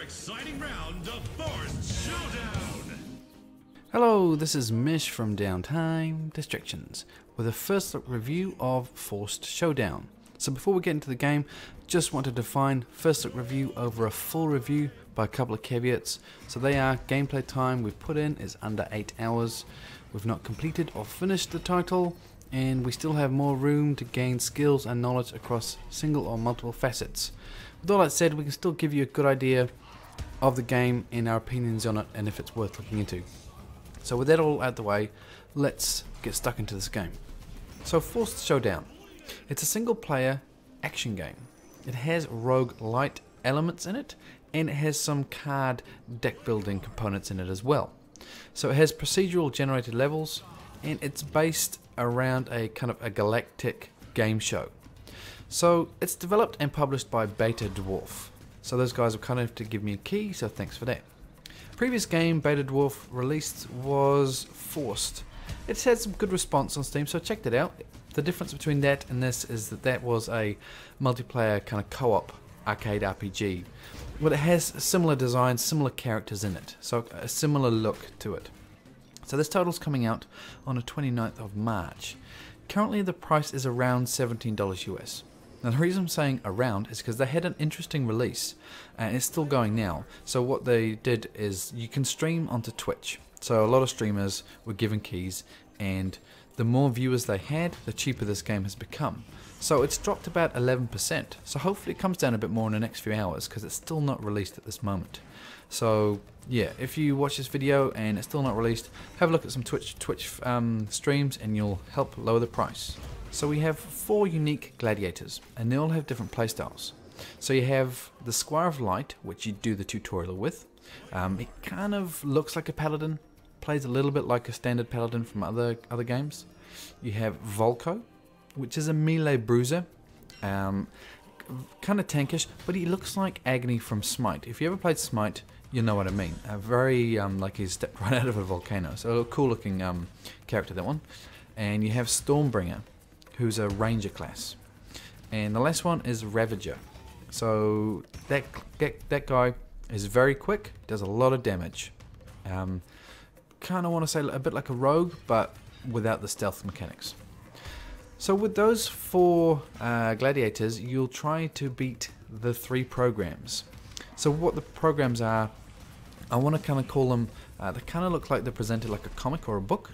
exciting round of Forced Showdown! Hello, this is Mish from Downtime Distractions with a first look review of Forced Showdown. So before we get into the game, just want to define first look review over a full review by a couple of caveats. So they are: gameplay time we've put in is under 8 hours, we've not completed or finished the title, and we still have more room to gain skills and knowledge across single or multiple facets. With all that said, we can still give you a good idea of the game and our opinions on it and if it's worth looking into. So with that all out the way, let's get stuck into this game. So Forced Showdown. It's a single player action game. It has roguelite elements in it, and it has some card deck building components in it as well. So it has procedural generated levels, and it's based around a kind of a Galactic Game Show. So it's developed and published by Beta Dwarf. So those guys have kind of to give me a key, so thanks for that. Previous game Beta Dwarf released was Forced. It's had some good response on Steam, so check it out. The difference between that and this is that that was a multiplayer kind of co-op arcade RPG. But it has similar designs, similar characters in it, so a similar look to it. So this title's coming out on the 29th of March. Currently the price is around $17 US. Now the reason I'm saying around is because they had an interesting release and it's still going now. So what they did is you can stream onto Twitch. So a lot of streamers were given keys, and the more viewers they had, the cheaper this game has become. So it's dropped about 11%. So hopefully it comes down a bit more in the next few hours because it's still not released at this moment. So yeah, if you watch this video and it's still not released, have a look at some Twitch streams and you'll help lower the price. So we have 4 unique gladiators, and they all have different playstyles. So you have the Squire of Light, which you do the tutorial with. It kind of looks like a paladin, plays a little bit like a standard paladin from other games. You have Volko, which is a melee bruiser, kind of tankish, but he looks like Agony from Smite. If you ever played Smite, you know what I mean. Very like he's stepped right out of a volcano. So a cool looking character, that one. And you have Stormbringer, who's a ranger class, and the last one is Ravager. So that guy is very quick, does a lot of damage. Kind of want to say a bit like a rogue, but without the stealth mechanics. So with those 4 gladiators, you'll try to beat the 3 programs. So what the programs are, I want to kind of call them, they kind of look like they're presented like a comic or a book.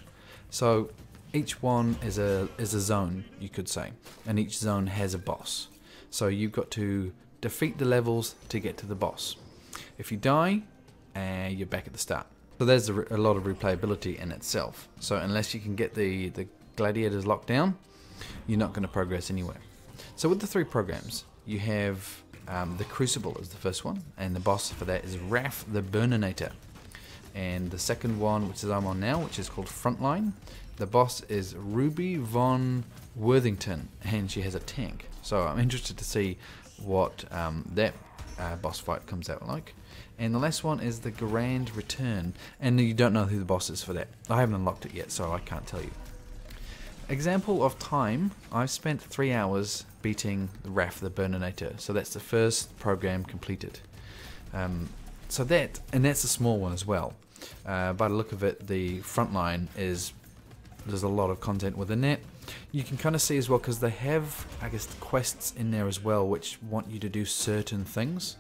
So each one is a zone, you could say, and each zone has a boss. So you've got to defeat the levels to get to the boss. If you die, you're back at the start. So there's a lot of replayability in itself. So unless you can get the gladiators locked down, you're not going to progress anywhere. So with the 3 programs, you have the Crucible is the first one, and the boss for that is Wrath the Burninator. And the second one, which is I'm on now, which is called Frontline, the boss is Ruby von Worthington, and she has a tank. So I'm interested to see what that boss fight comes out like. And the last one is the Grand Return, and you don't know who the boss is for that. I haven't unlocked it yet, so I can't tell you. Example of time, I've spent 3 hours beating the Wrath the Burninator, so that's the first program completed. So that's a small one as well. By the look of it, the Frontline there's a lot of content within that. You can kind of see as well, because they have, I guess, quests in there as well, which want you to do certain things.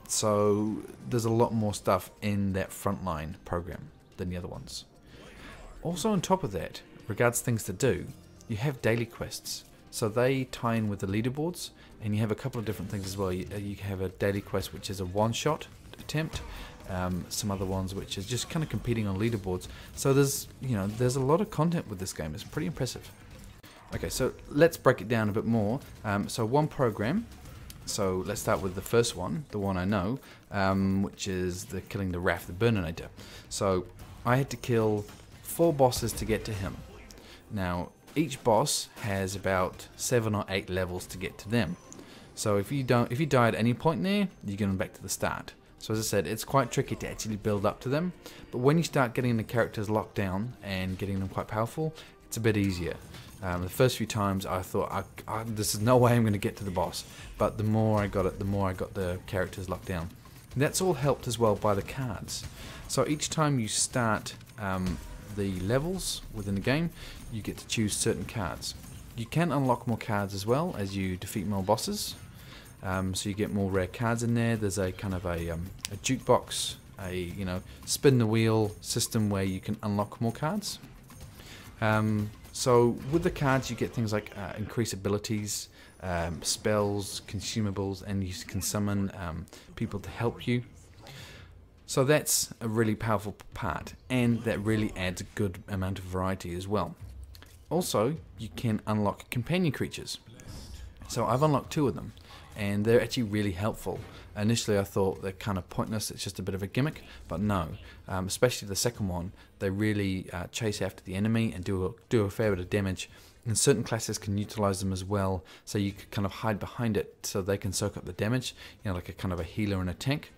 So there's a lot more stuff in that Frontline program than the other ones. Also on top of that, regards things to do, you have daily quests. So they tie in with the leaderboards, and you have a couple of different things as well. You have a daily quest which is a one-shot attempt, some other ones which is just kind of competing on leaderboards. So there's a lot of content with this game. It's pretty impressive. Okay, so let's break it down a bit more. So one program. So let's start with the first one, the one I know, which is killing the Wrath the Burninator. So I had to kill 4 bosses to get to him. Now each boss has about 7 or 8 levels to get to them. So if you die at any point there, you're going back to the start. So as I said, it's quite tricky to actually build up to them, but when you start getting the characters locked down and getting them quite powerful, it's a bit easier. The first few times I thought, this is no way I'm going to get to the boss, but the more I got it, the more I got the characters locked down. That's all helped as well by the cards. So each time you start the levels within the game, you get to choose certain cards. You can unlock more cards as well as you defeat more bosses. So you get more rare cards in there. There's a kind of a jukebox, a spin the wheel system where you can unlock more cards. So with the cards you get things like increased abilities, spells, consumables, and you can summon people to help you. So that's a really powerful part, and that really adds a good amount of variety as well. Also, you can unlock companion creatures. So I've unlocked 2 of them, and they're actually really helpful. Initially I thought they're kind of pointless, it's just a bit of a gimmick, but no. Especially the second one, they really chase after the enemy and do a fair bit of damage. And certain classes can utilize them as well, so you can kind of hide behind it so they can soak up the damage, like a kind of a healer and a tank.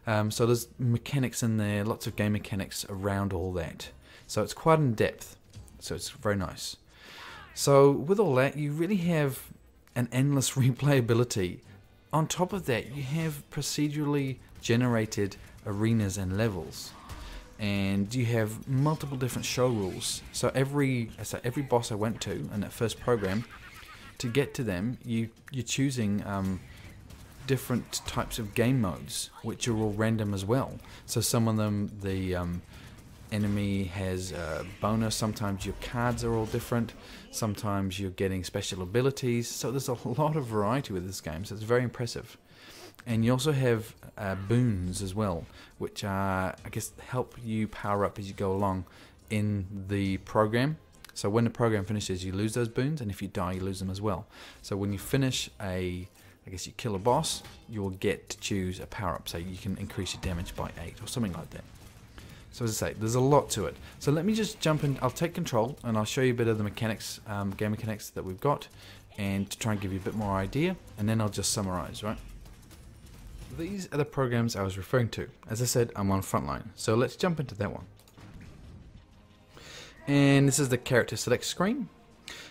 So there's mechanics in there, lots of game mechanics around all that. So it's quite in depth, so it's very nice. So with all that, you really have an endless replayability. On top of that, you have procedurally generated arenas and levels, and you have multiple different show rules. So every boss I went to in that first program, to get to them, you're choosing different types of game modes, which are all random as well. So some of them, the enemy has a bonus, sometimes your cards are all different, sometimes you're getting special abilities, so there's a lot of variety with this game, so it's very impressive. And you also have boons as well, which I guess help you power up as you go along in the program. So when the program finishes, you lose those boons, and if you die, you lose them as well. So when you finish I guess you kill a boss, you'll get to choose a power-up, so you can increase your damage by 8 or something like that. So as I say, there's a lot to it. So let me just jump in, I'll take control and I'll show you a bit of the mechanics, game mechanics that we've got, and to try and give you a bit more idea, and then I'll just summarize, right? These are the programs I was referring to. As I said, I'm on Frontline, so let's jump into that one. And this is the character select screen.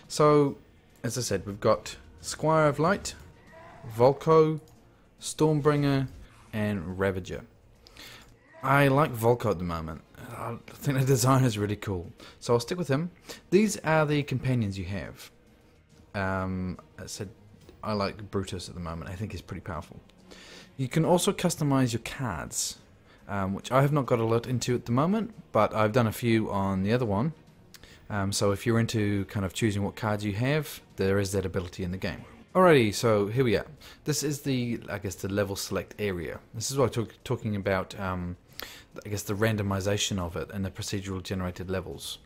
So, as I said, we've got Squire of Light, Volko, Stormbringer, and Ravager. I like Volko at the moment. I think the design is really cool, so I'll stick with him. These are the companions you have. As I said, I like Brutus at the moment. I think he's pretty powerful. You can also customize your cards, which I have not got a lot into at the moment, but I've done a few on the other one. So if you're into kind of choosing what cards you have, there is that ability in the game. Alrighty, so here we are. This is I guess the level select area. This is what I'm talking about, I guess the randomization of it and the procedural generated levels.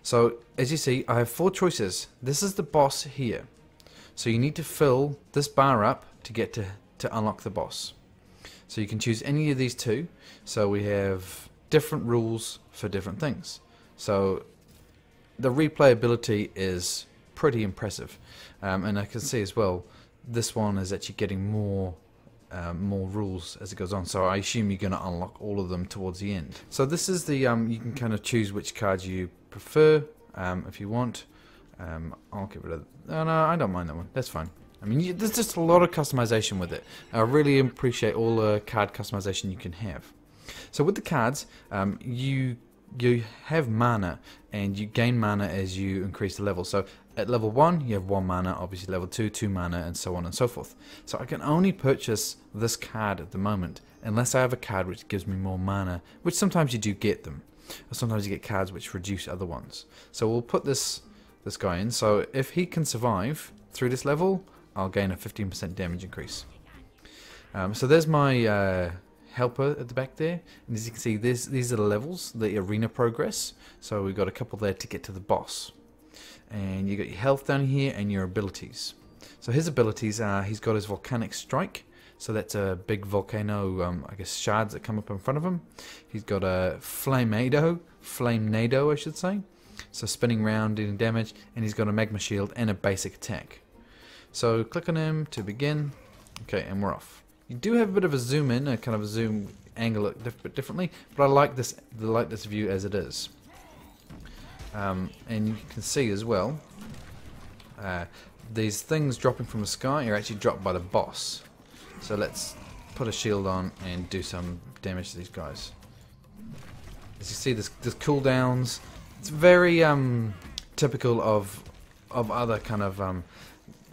So as you see, I have 4 choices. This is the boss here. So you need to fill this bar up to get to unlock the boss. So you can choose any of these 2. So we have different rules for different things. So the replayability is pretty impressive, and I can see as well this one is actually getting more rules as it goes on, so I assume you're going to unlock all of them towards the end. So this is the you can kind of choose which cards you prefer if you want. I'll get rid of no, I don't mind that one, that's fine. I mean, there's just a lot of customization with it. I really appreciate all the card customization you can have. So with the cards, you have mana, and you gain mana as you increase the level. So at level 1 you have 1 mana, obviously level 2 2 mana, and so on and so forth. So I can only purchase this card at the moment unless I have a card which gives me more mana, which sometimes you do get them, or sometimes you get cards which reduce other ones. So we'll put this guy in, so if he can survive through this level, I'll gain a 15% damage increase. So there's my helper at the back there, and as you can see, these are the levels, the arena progress. So we've got a couple there to get to the boss, and you got your health down here and your abilities. So his abilities are, he's got his volcanic strike, so that's a big volcano, I guess shards that come up in front of him. He's got a flame nado I should say, so spinning round dealing damage, and he's got a magma shield and a basic attack. So click on him to begin. Okay, and we're off. You do have a bit of a zoom in, a kind of a zoom angle it differently, but I like this view as it is. And you can see as well, these things dropping from the sky are actually dropped by the boss. So let's put a shield on and do some damage to these guys. As you see, there's cooldowns. It's very typical of other kind of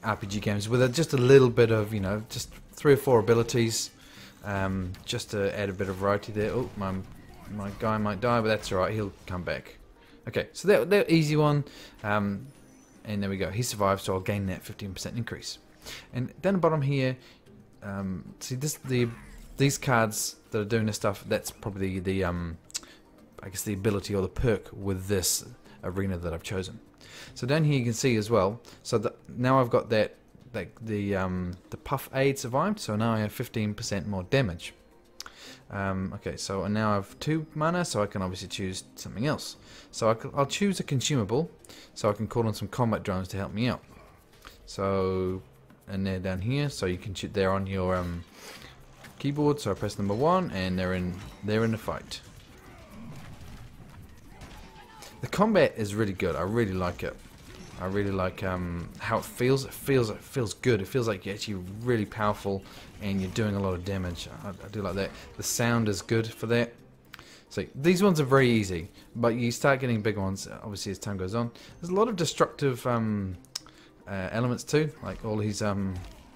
RPG games with just a little bit of, you know, just 3 or 4 abilities, just to add a bit of variety there. Oh, my guy might die, but that's alright, he'll come back. Okay, so that easy one, and there we go, he survived, so I'll gain that 15% increase. And down the bottom here, see these cards that are doing this stuff, that's probably the I guess the ability or the perk with this arena that I've chosen. So down here you can see as well, so now I've got that, like the puff aid survived, so now I have 15% more damage. Okay, so now I have 2 mana, so I can obviously choose something else. So I'll choose a consumable, so I can call on some combat drones to help me out. So, and they're down here, so you can shoot there on your keyboard. So I press number 1, and they're in the fight. The combat is really good. I really like it. I really like how it feels. It feels good. It feels like you're actually really powerful and you're doing a lot of damage. I do like that. The sound is good for that. So these ones are very easy, but you start getting big ones obviously as time goes on. There's a lot of destructive elements too, like all these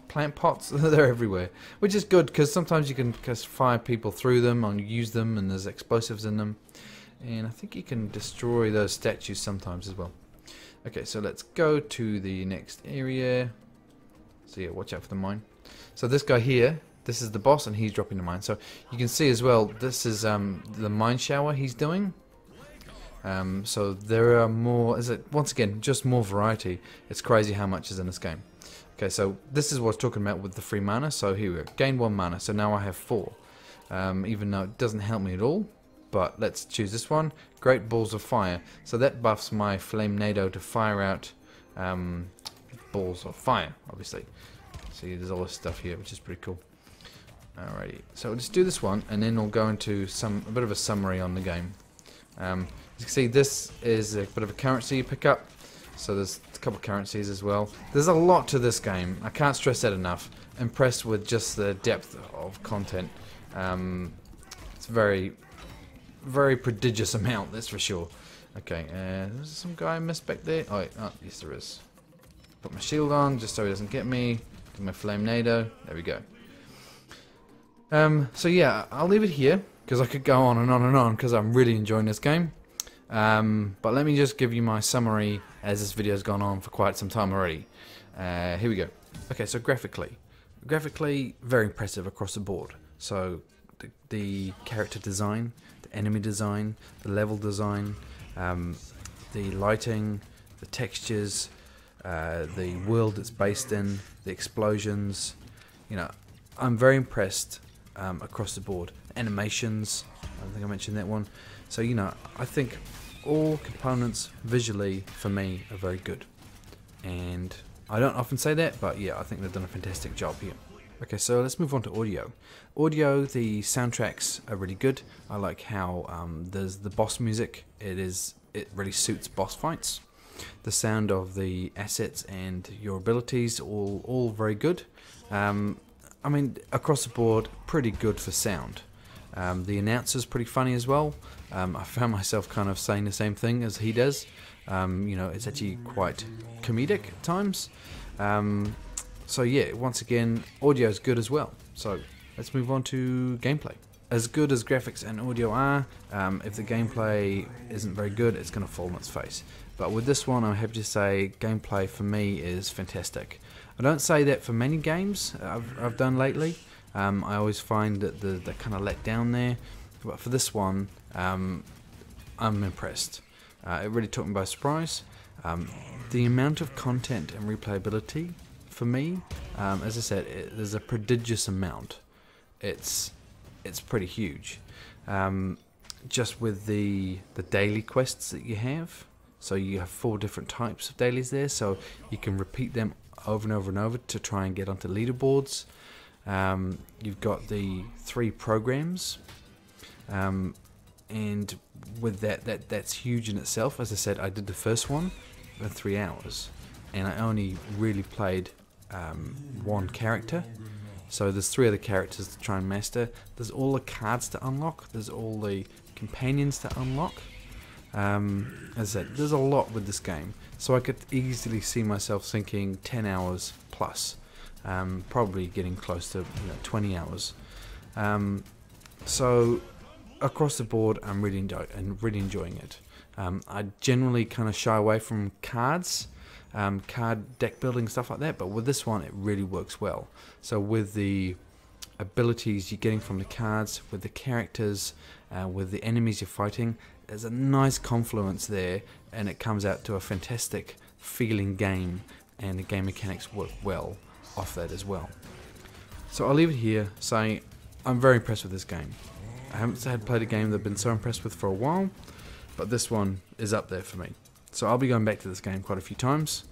plant pots. They're everywhere, which is good because sometimes you can just fire people through them and use them, and there's explosives in them. And I think you can destroy those statues sometimes as well. Okay, so let's go to the next area. So yeah, watch out for the mine. So this guy here, this is the boss, and he's dropping the mine. So you can see as well, this is the mine shower he's doing. So there are more, once again, just more variety. It's crazy how much is in this game. Okay, so this is what I was talking about with the free mana. So here we go, gain 1 mana, so now I have 4. Even though it doesn't help me at all. But let's choose this one, Great Balls of Fire. So that buffs my Flame Nado to fire out balls of fire, obviously. See, there's all this stuff here, which is pretty cool. Alrighty, so we'll just do this one, and then we'll go into a bit of a summary on the game. As you can see, this is a bit of a currency you pick up. So there's a couple of currencies as well. There's a lot to this game. I can't stress that enough. Impressed with just the depth of content. It's very prodigious amount, that's for sure. Okay, there's some guy I missed back there. Oh, yes there is. Put my shield on just so he doesn't get me. Do my Flame Nado. There we go. So yeah, I'll leave it here because I could go on and on and on because I'm really enjoying this game. But let me just give you my summary as this video's gone on for quite some time already. Here we go. Okay, so graphically very impressive across the board. So the character design, the enemy design, the level design, the lighting, the textures, the world it's based in, the explosions. You know, I'm very impressed across the board. Animations, I think I mentioned that one. So, you know, I think all components visually for me are very good. And I don't often say that, but yeah, I think they've done a fantastic job here. Okay, so let's move on to audio. Audio, the soundtracks are really good. I like how there's the boss music. It really suits boss fights. The sound of the assets and your abilities, all very good. I mean, across the board, pretty good for sound. The announcer's pretty funny as well. I found myself kind of saying the same thing as he does. You know, it's actually quite comedic at times. So yeah, once again, audio is good as well. So let's move on to gameplay. As good as graphics and audio are, if the gameplay isn't very good, it's going to fall on its face. But with this one, I'm happy to say gameplay for me is fantastic. I don't say that for many games I've done lately. I always find that they're kind of let down there. But for this one, I'm impressed. It really took me by surprise. The amount of content and replayability for me, as I said, there's a prodigious amount. It's pretty huge. Just with the daily quests that you have. So you have 4 different types of dailies there, so you can repeat them over and over and over to try and get onto leaderboards. You've got the 3 programs, and with that's huge in itself. As I said, I did the first one in 3 hours, and I only really played 1 character, So there's 3 other characters to try and master. There's all the cards to unlock. There's all the companions to unlock. As I said, there's a lot with this game. So I could easily see myself sinking 10 hours plus. Probably getting close to 20 hours. So across the board, I'm really enjoying it. I generally kind of shy away from cards, card deck building, stuff like that, but with this one it really works well. So with the abilities you're getting from the cards, with the characters, with the enemies you're fighting, there's a nice confluence there, and it comes out to a fantastic feeling game, and the game mechanics work well off that as well. So I'll leave it here saying I'm very impressed with this game. I haven't played a game that I've been so impressed with for a while, but this one is up there for me. So I'll be going back to this game quite a few times.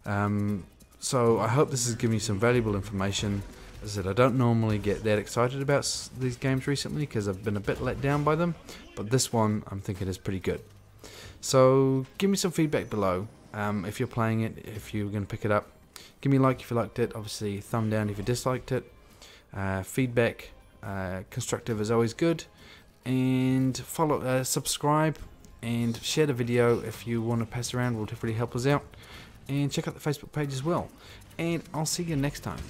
So I hope this has given you some valuable information. As I said, I don't normally get that excited about these games recently because I've been a bit let down by them, but this one I'm thinking is pretty good. So give me some feedback below if you're playing it, if you're going to pick it up. Give me a like if you liked it, obviously thumb down if you disliked it. Feedback, constructive is always good, and follow, subscribe and share the video if you want to pass around, will definitely help us out, and check out the Facebook page as well, and I'll see you next time.